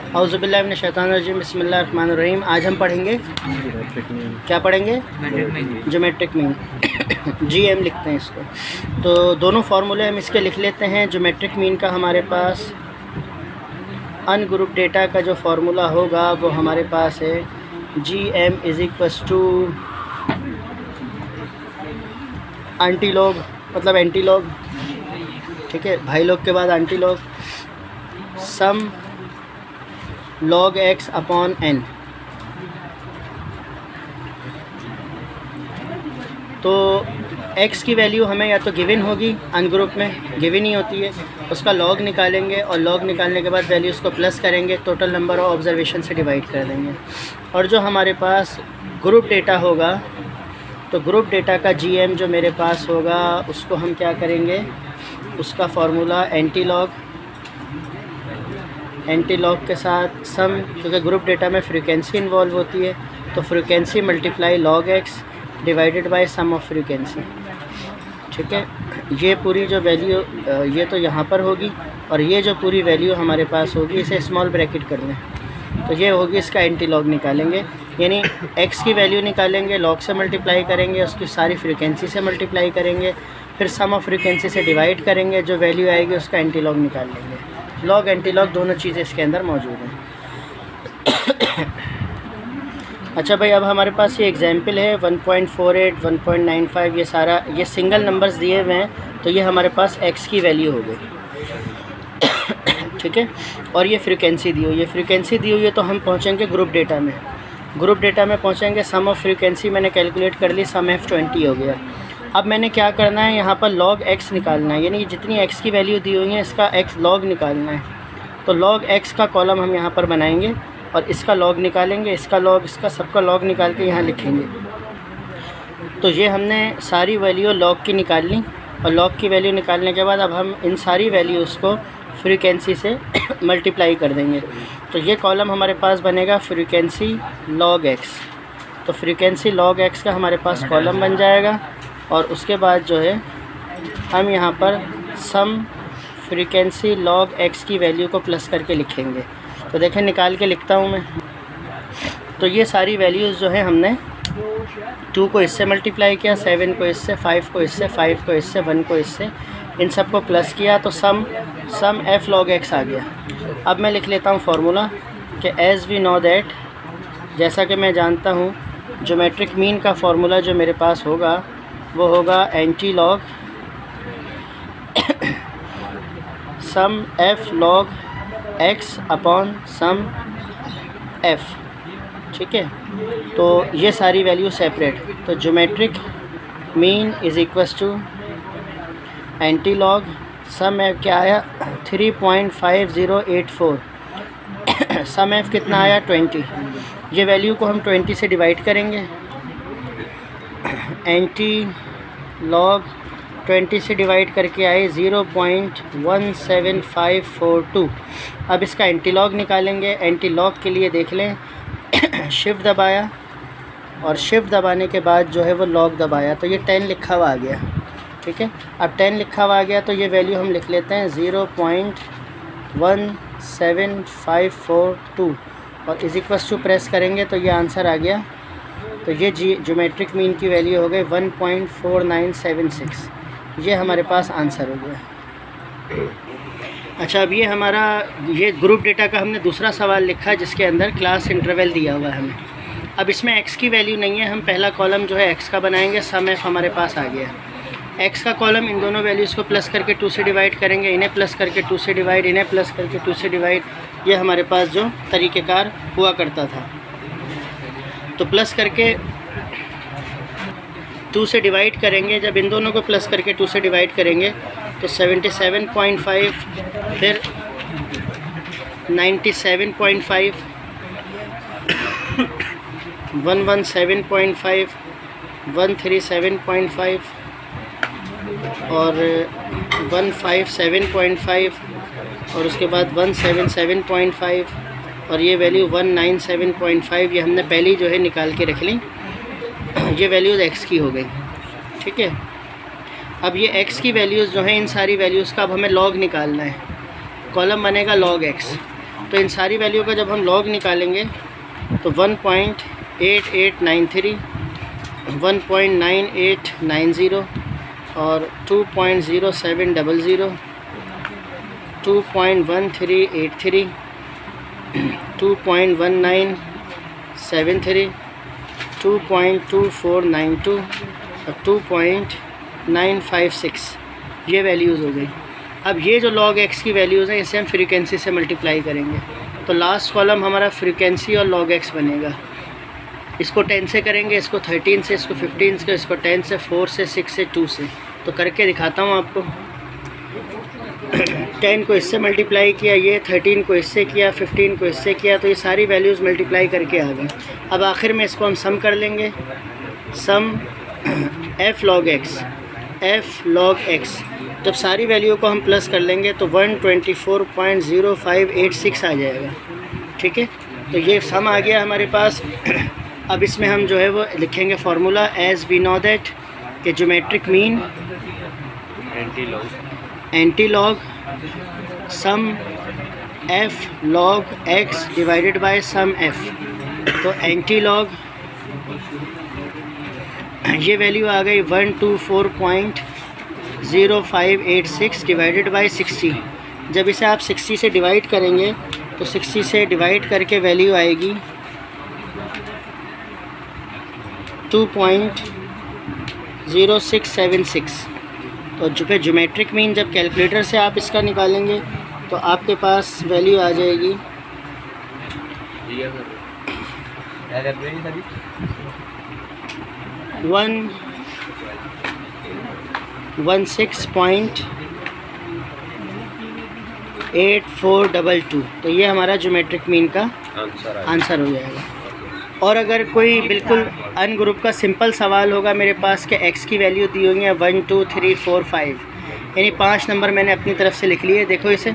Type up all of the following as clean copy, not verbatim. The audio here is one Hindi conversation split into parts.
औज़ुबिल्लाहि मिनश शैतानिर रजीम, बिस्मिल्लाहिर रहमानिर रहीम। आज हम पढ़ेंगे, क्या पढ़ेंगे? Geometric mean. GM लिखते हैं इसको। तो दोनों फार्मूले हम इसके लिख लेते हैं। ज्योमेट्रिक मीन का हमारे पास अनग्रुप डेटा का जो फार्मूला होगा वो हमारे पास है GM = एंटीलॉग, मतलब एंटीलॉग, ठीक है, भाई लोग के बाद एंटीलॉग, सम log x अपॉन n। तो x की वैल्यू हमें या तो गिवन होगी, अनग्रुप में गिवन ही होती है, उसका log निकालेंगे और log निकालने के बाद वैल्यू उसको प्लस करेंगे, टोटल नंबर ऑफ ऑब्जर्वेशन से डिवाइड कर देंगे। और जो हमारे पास ग्रुप डेटा होगा, तो ग्रुप डेटा का GM जो मेरे पास होगा उसको हम क्या करेंगे, उसका फार्मूला एंटीलॉग के साथ सम, क्योंकि ग्रुप डेटा में फ्रीक्वेंसी इन्वॉल्व होती है, तो frequency multiply log x divided by sum of frequency. ठीक है, ये पूरी जो वैल्यू ये तो यहाँ पर होगी और ये जो पूरी वैल्यू हमारे पास होगी इसे स्मॉल ब्रैकेट कर लें, तो ये होगी, इसका एंटीलॉग निकालेंगे, यानी x की वैल्यू निकालेंगे, log से मल्टीप्लाई करेंगे, उसकी सारी फ्रीक्वेंसी से मल्टीप्लाई करेंगे, फिर सम ऑफ फ्रीक्वेंसी से डिवाइड करेंगे, जो वैल्यू आएगी उसका एंटीलॉग निकाल लेंगे। लॉग एंटीलॉग दोनों चीज़ें इसके अंदर मौजूद हैं। अच्छा भाई, अब हमारे पास ये एग्जाम्पल है 1.48, 1.95, ये सारा ये सिंगल नंबर्स दिए हुए हैं, तो ये हमारे पास x की वैल्यू हो गई। ठीक है, और ये फ्रीक्वेंसी दी हुई है, फ्रीक्वेंसी दी हुई है, तो हम पहुँचेंगे ग्रुप डेटा में। ग्रुप डेटा में पहुँचेंगे, सम ऑफ फ्रीक्वेंसी मैंने कैलकुलेट कर ली, सम f20 हो गया। अब मैंने क्या करना है, यहाँ पर log x निकालना है, यानी जितनी x की वैल्यू दी हुई है इसका x log निकालना है। तो log x का कॉलम हम यहाँ पर बनाएंगे और इसका log निकालेंगे, इसका log, इसका सबका log निकाल के यहाँ लिखेंगे। तो ये हमने सारी वैल्यू log की निकाल ली, और log की वैल्यू निकालने के बाद अब हम इन सारी वैल्यूज़ को फ्रीक्वेंसी से मल्टीप्लाई कर देंगे। तो ये कॉलम हमारे पास बनेगा फ्रीक्वेंसी log x। तो फ्रीक्वेंसी log x का हमारे पास कॉलम बन जाएगा, और उसके बाद जो है हम यहाँ पर सम फ्रीक्वेंसी log x की वैल्यू को प्लस करके लिखेंगे। तो देखें, निकाल के लिखता हूँ मैं। तो ये सारी वैल्यूज़ जो है हमने 2 को इससे मल्टीप्लाई किया, 7 को इससे, 5 को इससे, 5 को इससे, 1 को इससे, इन सब को प्लस किया, तो सम f log x आ गया। अब मैं लिख लेता हूँ फार्मूला कि एज़ वी नो दैट, जैसा कि मैं जानता हूँ, ज्योमेट्रिक मीन का फार्मूला जो मेरे पास होगा वो होगा एंटीलॉग सम f log x अपॉन सम f। ठीक है, तो ये सारी वैल्यू सेपरेट, तो ज्योमेट्रिक मीन = एंटीलॉग सम f क्या आया 3.5084, सम f कितना आया 20। ये वैल्यू को हम 20 से डिवाइड करेंगे, एंटी लॉग 20 से डिवाइड करके आए 0.17542। अब इसका एंटी लॉग निकालेंगे। एंटी लॉग के लिए देख लें, शिफ्ट दबाया और शिफ्ट दबाने के बाद जो है वो लॉग दबाया, तो ये 10 लिखा हुआ आ गया। ठीक है, अब 10 लिखा हुआ आ गया, तो ये वैल्यू हम लिख लेते हैं 0.17542 और = प्रेस करेंगे तो ये आंसर आ गया। तो ये ज्योमेट्रिक मीन की वैल्यू हो गई 1.4976। ये हमारे पास आंसर हो गया। अच्छा, अब ये हमारा ये ग्रुप डेटा का हमने दूसरा सवाल लिखा जिसके अंदर क्लास इंटरवल दिया हुआ है हमें। अब इसमें x की वैल्यू नहीं है, हम पहला कॉलम जो है x का बनाएंगे, सम f हमारे पास आ गया। x का कॉलम इन दोनों वैल्यूज़ को प्लस करके 2 से डिवाइड करेंगे, इन्हें प्लस करके 2 से डिवाइड, इन्हें प्लस करके 2 से डिवाइड, ये हमारे पास जो तरीक़ेकार हुआ करता था। तो प्लस करके 2 से डिवाइड करेंगे, जब इन दोनों को प्लस करके 2 से डिवाइड करेंगे तो 77.5, फिर 97.5, 117.5, 137.5 और 157.5 और उसके बाद 177.5 और ये वैल्यू 197.5, ये हमने पहले जो है निकाल के रख ली। ये वैल्यूज़ x की हो गई। ठीक है, अब ये x की वैल्यूज़ जो हैं, इन सारी वैल्यूज़ का अब हमें log निकालना है। कॉलम बनेगा log x। तो इन सारी वैल्यू का जब हम लॉग निकालेंगे तो 1.8893, 1.9890 और 2.0700, 2.1383, 2.1973, 2.2492 और 2.956 ये वैल्यूज़ हो गई। अब ये जो log x की वैल्यूज़ हैं इसे हम फ्रीक्वेंसी से मल्टीप्लाई करेंगे, तो लास्ट कॉलम हमारा फ्रीक्वेंसी और log x बनेगा। इसको 10 से करेंगे, इसको 13 से, इसको 15 से, इसको 10 से, 4 से, 6 से, 2 से। तो करके दिखाता हूँ आपको। 10 को इससे मल्टीप्लाई किया, ये 13 को इससे किया, 15 को इससे किया, तो ये सारी वैल्यूज़ मल्टीप्लाई करके आ गई। अब आखिर में इसको हम सम कर लेंगे। सम f log x, जब सारी वैल्यू को हम प्लस कर लेंगे तो 124.0586 आ जाएगा। ठीक है, तो ये सम आ गया हमारे पास। अब इसमें हम जो है वो लिखेंगे formula, as we know that कि geometric mean anti log sum f log x divided by sum f। तो एंटी लॉग ये वैल्यू आ गई 124.0586 डिवाइडेड बाय 60। जब इसे आप 60 से डिवाइड करेंगे तो 60 से डिवाइड करके वैल्यू आएगी 2.0676। तो जो पे ज्योमेट्रिक मीन जब कैलकुलेटर से आप इसका निकालेंगे तो आपके पास वैल्यू आ जाएगी 116.8422। तो ये हमारा ज्योमेट्रिक मीन का आंसर हो जाएगा। और अगर कोई बिल्कुल अन ग्रुप का सिंपल सवाल होगा मेरे पास कि x की वैल्यू दी हुई है 1 2 3 4 5, यानी 5 नंबर मैंने अपनी तरफ से लिख लिए। देखो इसे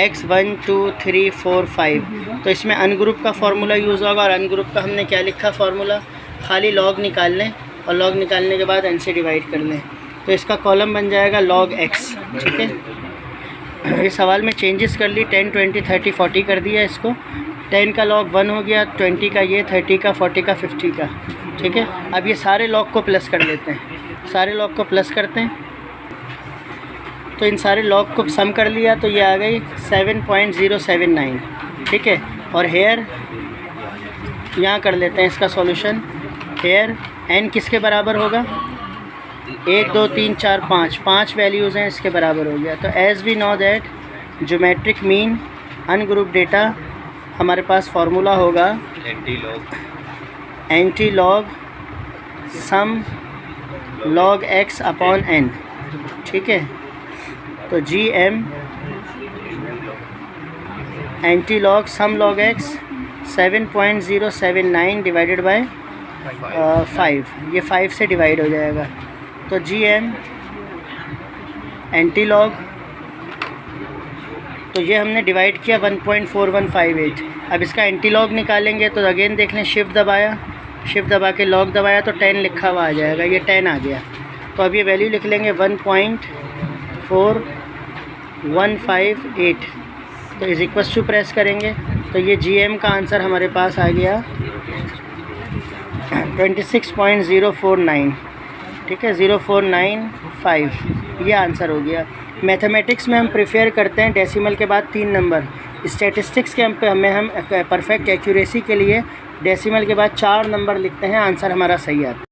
x 1 2 3 4 5, तो इसमें अन ग्रुप का फार्मूला यूज़ होगा। और अन ग्रुप का हमने क्या लिखा फार्मूला, खाली लॉग निकाल लें और लॉग निकालने के बाद n से डिवाइड कर लें, तो इसका कॉलम बन जाएगा log x। ठीक है, ये सवाल में चेंजेस कर ली, 10 20 30 40 कर दिया इसको। 10 का log 1 हो गया, 20 का ये, 30 का, 40 का, 50 का। ठीक है, अब ये सारे log को प्लस कर लेते हैं, सारे log को प्लस करते हैं। तो इन सारे log को सम कर लिया तो ये आ गई 7.079। ठीक है, और हेयर यहाँ कर लेते हैं इसका सॉल्यूशन। हेयर n किसके बराबर होगा, 1 2 3 4 5 वैल्यूज़ हैं, इसके बराबर हो गया। तो as we know that geometric mean ungroup data हमारे पास फार्मूला होगा anti log sum log x upon n। ठीक है, तो GM anti log sum log x 7.079 divided by 5, ये 5 से डिवाइड हो जाएगा। तो GM एंटी लॉग, तो ये हमने डिवाइड किया 1.4158। अब इसका एंटी लॉग निकालेंगे तो अगेन देख लें, शिफ्ट दबाया, शिफ्ट दबा के लॉग दबाया तो 10 लिखा हुआ आ जाएगा, ये 10 आ गया। तो अब ये वैल्यू लिख लेंगे 1.4158। तो इज इक्वल्स टू प्रेस करेंगे तो ये GM का आंसर हमारे पास आ गया 26.049। ठीक है, 0495 ये आंसर हो गया। मैथमेटिक्स में हम प्रेफर करते हैं डेसिमल के बाद 3 नंबर। स्टैटिस्टिक्स के हम परफेक्ट एक्यूरेसी के लिए डेसिमल के बाद 4 नंबर लिखते हैं, आंसर हमारा सही आता है।